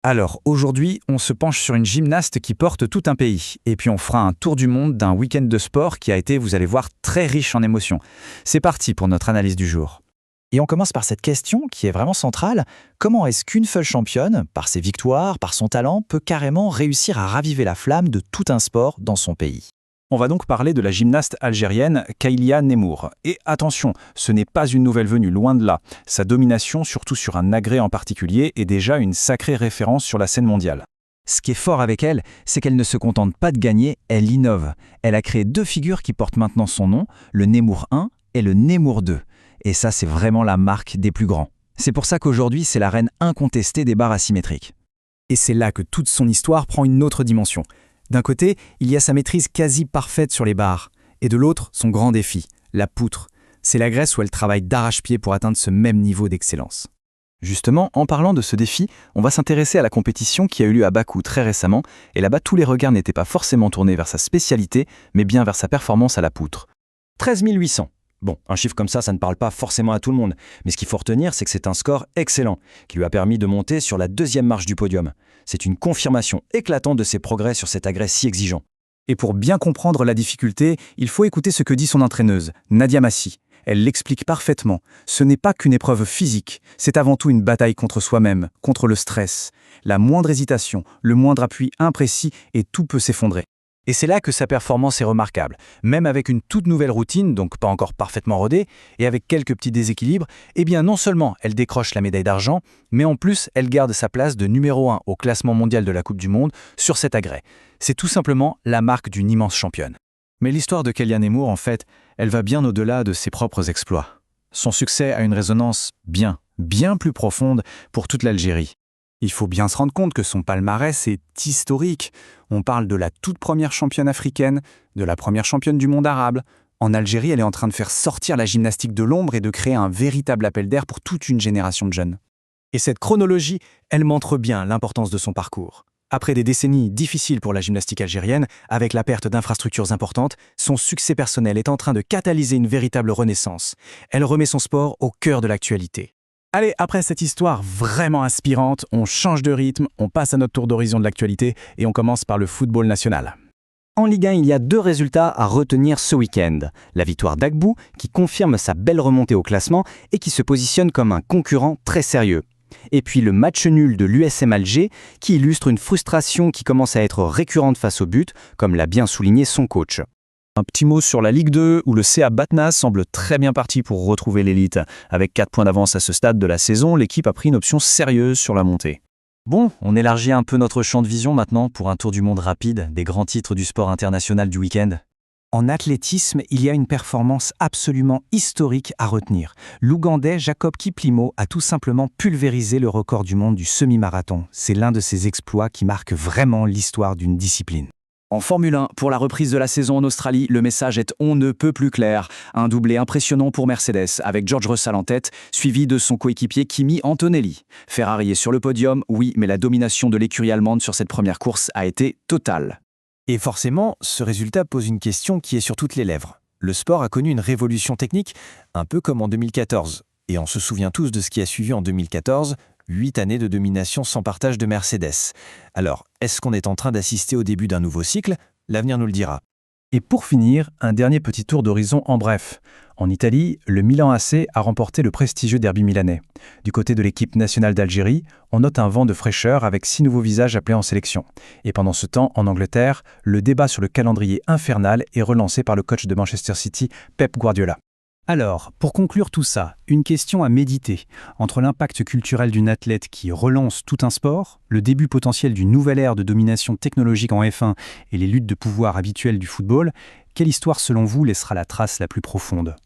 Alors, aujourd'hui, on se penche sur une gymnaste qui porte tout un pays. Et puis on fera un tour du monde d'un week-end de sport qui a été, vous allez voir, très riche en émotions. C'est parti pour notre analyse du jour. Et on commence par cette question qui est vraiment centrale. Comment est-ce qu'une seule championne, par ses victoires, par son talent, peut carrément réussir à raviver la flamme de tout un sport dans son pays? On va donc parler de la gymnaste algérienne Kaylia Nemour. Et attention, ce n'est pas une nouvelle venue, loin de là. Sa domination, surtout sur un agrès en particulier, est déjà une sacrée référence sur la scène mondiale. Ce qui est fort avec elle, c'est qu'elle ne se contente pas de gagner, elle innove. Elle a créé 2 figures qui portent maintenant son nom, le Nemour 1 et le Nemour 2. Et ça, c'est vraiment la marque des plus grands. C'est pour ça qu'aujourd'hui, c'est la reine incontestée des barres asymétriques. Et c'est là que toute son histoire prend une autre dimension. D'un côté, il y a sa maîtrise quasi parfaite sur les barres, et de l'autre, son grand défi, la poutre. C'est la Grèce où elle travaille d'arrache-pied pour atteindre ce même niveau d'excellence. Justement, en parlant de ce défi, on va s'intéresser à la compétition qui a eu lieu à Bakou très récemment, et là-bas tous les regards n'étaient pas forcément tournés vers sa spécialité, mais bien vers sa performance à la poutre. 13 800. Bon, un chiffre comme ça ne parle pas forcément à tout le monde, mais ce qu'il faut retenir, c'est que c'est un score excellent, qui lui a permis de monter sur la 2e marche du podium. C'est une confirmation éclatante de ses progrès sur cet agrès si exigeant. Et pour bien comprendre la difficulté, il faut écouter ce que dit son entraîneuse, Nadia Massi. Elle l'explique parfaitement. Ce n'est pas qu'une épreuve physique, c'est avant tout une bataille contre soi-même, contre le stress. La moindre hésitation, le moindre appui imprécis et tout peut s'effondrer. Et c'est là que sa performance est remarquable. Même avec une toute nouvelle routine, donc pas encore parfaitement rodée, et avec quelques petits déséquilibres, eh bien non seulement elle décroche la médaille d'argent, mais en plus elle garde sa place de numéro 1 au classement mondial de la Coupe du Monde sur cet agrès. C'est tout simplement la marque d'une immense championne. Mais l'histoire de Kaylia Nemour, en fait, elle va bien au-delà de ses propres exploits. Son succès a une résonance bien plus profonde pour toute l'Algérie. Il faut bien se rendre compte que son palmarès est historique. On parle de la toute première championne africaine, de la première championne du monde arabe. En Algérie, elle est en train de faire sortir la gymnastique de l'ombre et de créer un véritable appel d'air pour toute une génération de jeunes. Et cette chronologie, elle montre bien l'importance de son parcours. Après des décennies difficiles pour la gymnastique algérienne, avec la perte d'infrastructures importantes, son succès personnel est en train de catalyser une véritable renaissance. Elle remet son sport au cœur de l'actualité. Allez, après cette histoire vraiment inspirante, on change de rythme, on passe à notre tour d'horizon de l'actualité et on commence par le football national. En Ligue 1, il y a 2 résultats à retenir ce week-end. La victoire d'Agbou, qui confirme sa belle remontée au classement et qui se positionne comme un concurrent très sérieux. Et puis le match nul de l'USM Alger, qui illustre une frustration qui commence à être récurrente face au but, comme l'a bien souligné son coach. Un petit mot sur la Ligue 2, où le CA Batnas semble très bien parti pour retrouver l'élite. Avec 4 points d'avance à ce stade de la saison, l'équipe a pris une option sérieuse sur la montée. Bon, on élargit un peu notre champ de vision maintenant pour un tour du monde rapide des grands titres du sport international du week-end. En athlétisme, il y a une performance absolument historique à retenir. L'Ougandais Jacob Kiplimo a tout simplement pulvérisé le record du monde du semi-marathon. C'est l'un de ses exploits qui marque vraiment l'histoire d'une discipline. En Formule 1, pour la reprise de la saison en Australie, le message est on ne peut plus clair. Un doublé impressionnant pour Mercedes, avec George Russell en tête, suivi de son coéquipier Kimi Antonelli. Ferrari est sur le podium, oui, mais la domination de l'écurie allemande sur cette première course a été totale. Et forcément, ce résultat pose une question qui est sur toutes les lèvres. Le sport a connu une révolution technique, un peu comme en 2014. Et on se souvient tous de ce qui a suivi en 2014, 8 années de domination sans partage de Mercedes. Alors, est-ce qu'on est en train d'assister au début d'un nouveau cycle? L'avenir nous le dira. Et pour finir, un dernier petit tour d'horizon en bref. En Italie, le Milan AC a remporté le prestigieux derby milanais. Du côté de l'équipe nationale d'Algérie, on note un vent de fraîcheur avec 6 nouveaux visages appelés en sélection. Et pendant ce temps, en Angleterre, le débat sur le calendrier infernal est relancé par le coach de Manchester City, Pep Guardiola. Alors, pour conclure tout ça, une question à méditer. Entre l'impact culturel d'une athlète qui relance tout un sport, le début potentiel d'une nouvelle ère de domination technologique en F1 et les luttes de pouvoir habituelles du football, quelle histoire selon vous laissera la trace la plus profonde ?